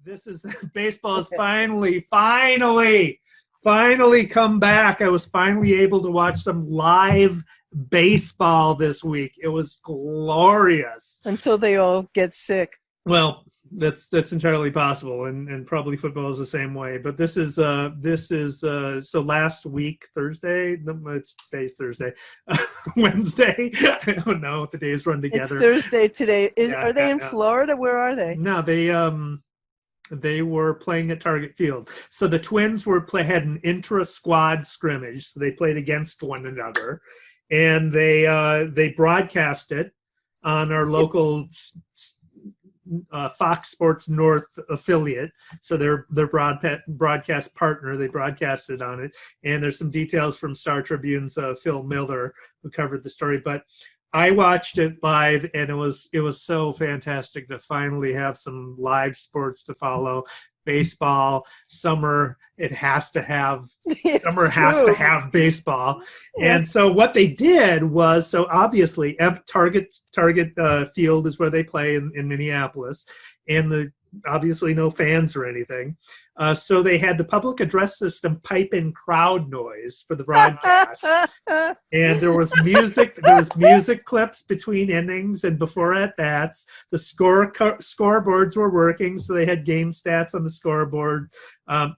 This is baseball has finally come back. I was finally able to watch some live baseball this week. It was glorious. Until they all get sick. Well, that's entirely possible, and probably football is the same way. But this is so last week, Thursday. Today's Thursday, Wednesday. I don't know. The days run together. It's Thursday today. Are they in Florida? Where are they? No, they were playing at Target Field. So the Twins had an intra-squad scrimmage. So they played against one another, and they broadcast it on our local Fox Sports North affiliate. So their broadcast partner, they broadcasted on it. And there's some details from Star Tribune's Phil Miller, who covered the story. But I watched it live, and it was so fantastic to finally have some live sports to follow. Baseball, summer, has to have baseball. Yeah. And so what they did was, so obviously Target Field is where they play in Minneapolis, and obviously no fans or anything. So they had the public address system pipe in crowd noise for the broadcast. And there was music clips between innings and before at-bats. The scoreboards were working, so they had game stats on the scoreboard.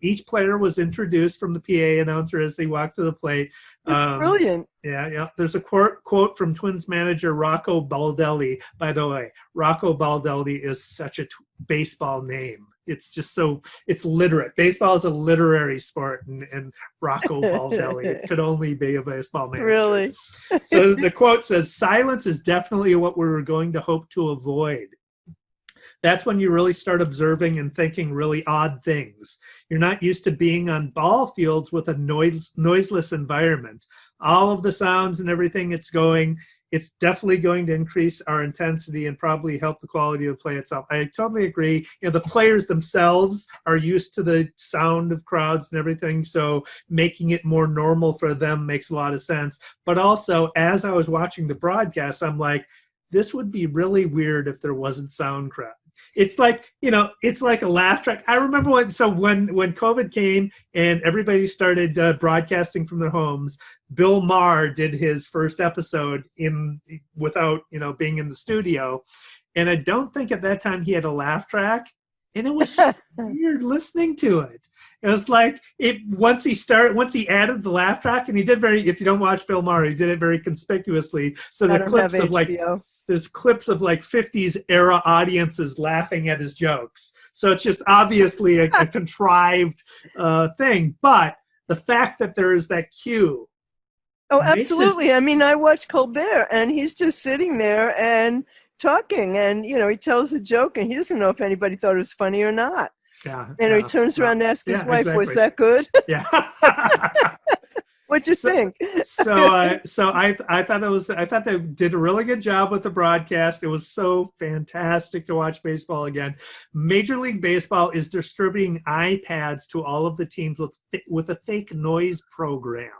Each player was introduced from the PA announcer as they walked to the plate. That's brilliant. Yeah. There's a quote from Twins manager Rocco Baldelli. By the way, Rocco Baldelli is such a baseball name. It's just it's literate. Baseball is a literary sport, and Rocco Baldelli, it could only be a baseball manager. Really? So the quote says, "Silence is definitely what we were going to hope to avoid. That's when you really start observing and thinking really odd things. You're not used to being on ball fields with a noiseless environment. All of the sounds and everything it's definitely going to increase our intensity and probably help the quality of the play itself." I totally agree. The players themselves are used to the sound of crowds and everything, so making it more normal for them makes a lot of sense. But also, as I was watching the broadcast, I'm like, this would be really weird if there wasn't sound crowd. It's like, it's like a laugh track. I remember when COVID came and everybody started broadcasting from their homes, Bill Maher did his first episode without, being in the studio. And I don't think at that time he had a laugh track. And it was just weird listening to it. It was like once he added the laugh track, and he did if you don't watch Bill Maher, he did it very conspicuously. So the clips of there's clips of 50s era audiences laughing at his jokes. So it's just obviously a contrived thing. But the fact that there is that cue. Oh, absolutely. I mean, I watch Colbert, and he's just sitting there and talking, and, he tells a joke, and he doesn't know if anybody thought it was funny or not. Yeah. He turns around and asks his wife, "Was that good?" Yeah. What'd you think? So I thought they did a really good job with the broadcast. It was so fantastic to watch baseball again. Major League Baseball is distributing iPads to all of the teams with a fake noise program.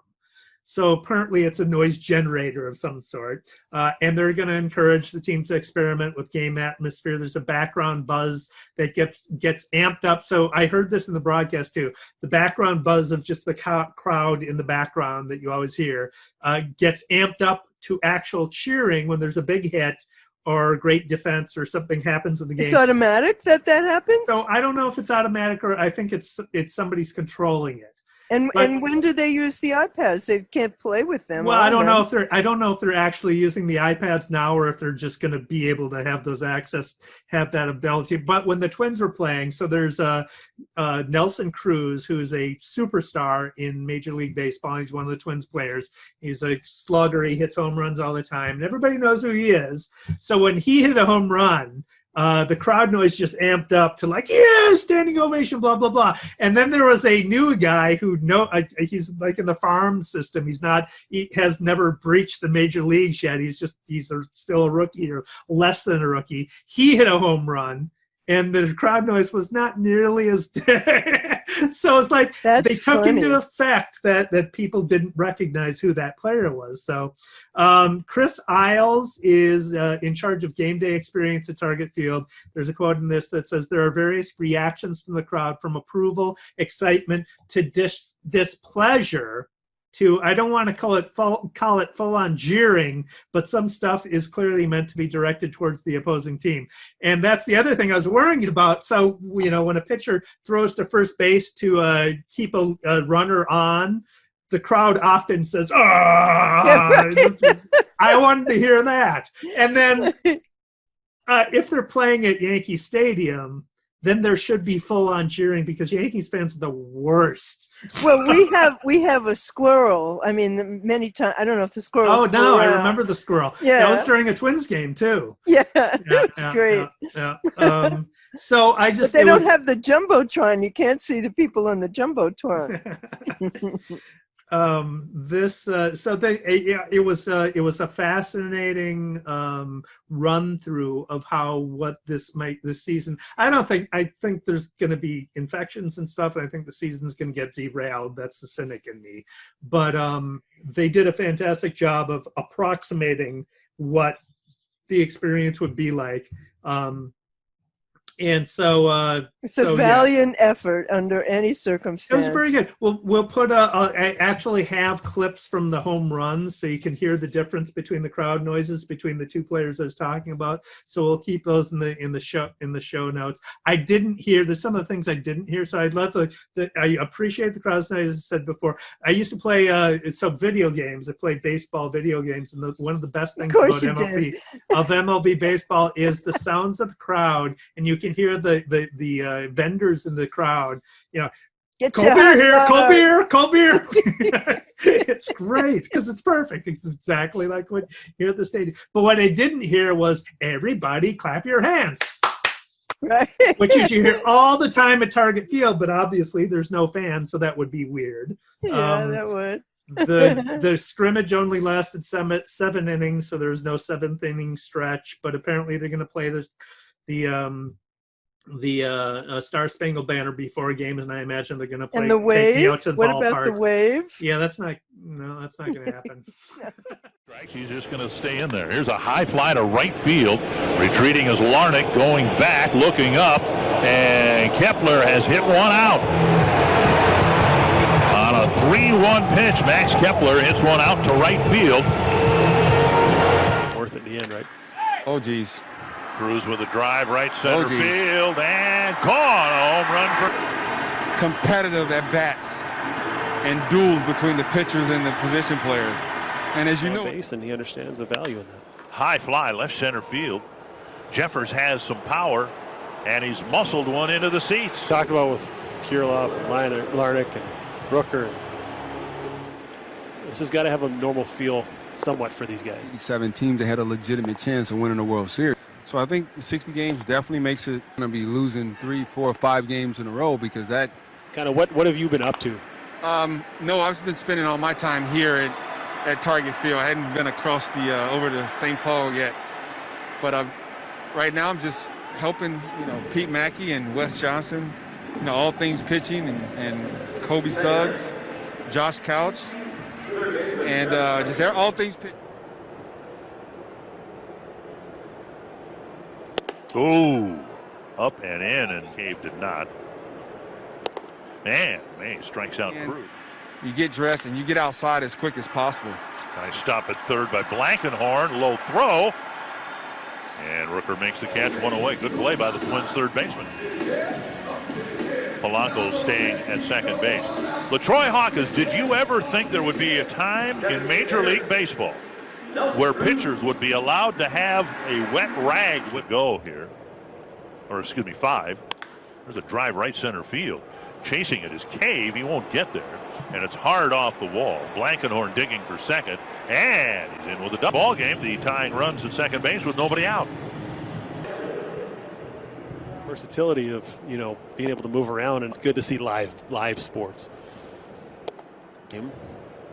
So apparently it's a noise generator of some sort. And they're going to encourage the teams to experiment with game atmosphere. There's a background buzz that gets amped up. So I heard this in the broadcast too. The background buzz of just the crowd in the background that you always hear gets amped up to actual cheering when there's a big hit or great defense or something happens in the game. It's automatic that happens? So I don't know if it's automatic, or I think it's somebody's controlling it. And when do they use the iPads? They can't play with them. Well, I don't know if they're actually using the iPads now, or if they're just going to be able to have that ability. But when the Twins were playing, so there's Nelson Cruz, who's a superstar in Major League Baseball. He's one of the Twins players. He's a slugger. He hits home runs all the time, and everybody knows who he is. So when he hit a home run, the crowd noise just amped up to standing ovation, blah, blah, blah. And then there was a new guy who he's in the farm system. He has never breached the major leagues yet. He's still a rookie or less than a rookie. He hit a home run, and the crowd noise was not nearly as so it's like That's they took funny. into effect that people didn't recognize who that player was. So Chris Isles is in charge of game day experience at Target Field. There's a quote in this that says, there are various reactions from the crowd, from approval, excitement, to displeasure, to, I don't want to call it full-on jeering, but some stuff is clearly meant to be directed towards the opposing team. And that's the other thing I was worrying about. So, you know, when a pitcher throws to first base to keep a runner on, the crowd often says, "Ah!" I wanted to hear that. And then if they're playing at Yankee Stadium, then there should be full-on cheering, because Yankees fans are the worst. Well, we have a squirrel. I mean, many times. I don't know if the squirrel. Oh no, I remember the squirrel. Yeah, that was during a Twins game too. Yeah, it's great. Yeah. So I just. But they don't have the jumbotron. You can't see the people on the jumbotron. It was a fascinating run through of what this season. I think there's going to be infections and stuff, and I think the season's going to get derailed. That's the cynic in me, but they did a fantastic job of approximating what the experience would be like. And so it's a valiant effort under any circumstance. It was very good. We'll put I actually have clips from the home runs, so you can hear the difference between the crowd noises between the two players I was talking about. So we'll keep those in the show notes. I didn't hear. There's some of the things I didn't hear, so I'd love I appreciate the crowd noise. As I said before, I used to play video games. I played baseball video games, and one of the best things about MLB baseball is the sounds of the crowd, and you can hear the vendors in the crowd, you know, cold beer. It's great because it's perfect. It's exactly like what you hear at the stadium. But what I didn't hear was, everybody clap your hands. Right. Which you hear all the time at Target Field, but obviously there's no fans, so that would be weird. Yeah, that would. The scrimmage only lasted 7 innings, so there's no 7th inning stretch. But apparently they're going to play the Star Spangled Banner before games, and I imagine they're going to play. And the wave? Take me out to the what ballpark. About the wave? Yeah, that's not going to happen. He's just going to stay in there. Here's a high fly to right field. Retreating is Larnach, going back, looking up, and Kepler has hit one out. On a 3-1 pitch, Max Kepler hits one out to right field. Worth it in the end, right? Oh, geez. Cruz with a drive right center field, and caught. A home run for. Competitive at bats and duels between the pitchers and the position players. And as you know, base, and he understands the value in that. High fly left center field. Jeffers has some power, and he's muscled one into the seats. Talked about with Kirilloff and Larnach and Rooker. This has got to have a normal feel somewhat for these guys. 7 teams that had a legitimate chance of winning the World Series. So I think 60 games definitely makes it going to be losing 3, 4, 5 games in a row, because that. Kind of what have you been up to? No, I've been spending all my time here at Target Field. I hadn't been across over to St. Paul yet. But right now I'm just helping, Pete Mackey and Wes Johnson, all things pitching, and Kobe Suggs, Josh Couch, and just all things pitching. Ooh, up and in, and Cave did not. And May strikes out Cruz. You get dressed and you get outside as quick as possible. Nice stop at third by Blankenhorn. Low throw. And Rooker makes the catch, one away. Good play by the Twins' third baseman. Polanco staying at second base. LaTroy Hawkins, did you ever think there would be a time in Major League Baseball where pitchers would be allowed to have a wet rag would go here? Or excuse me, 5. There's a drive right center field. Chasing it is Cave. He won't get there. And it's hard off the wall. Blankenhorn digging for second. And he's in with a double. Ball game. The tying runs at second base with nobody out. Versatility of, being able to move around, and it's good to see live sports.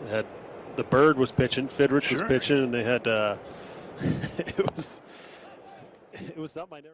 Had the Bird was pitching, Fidrich was pitching, and they had it was not my nerve.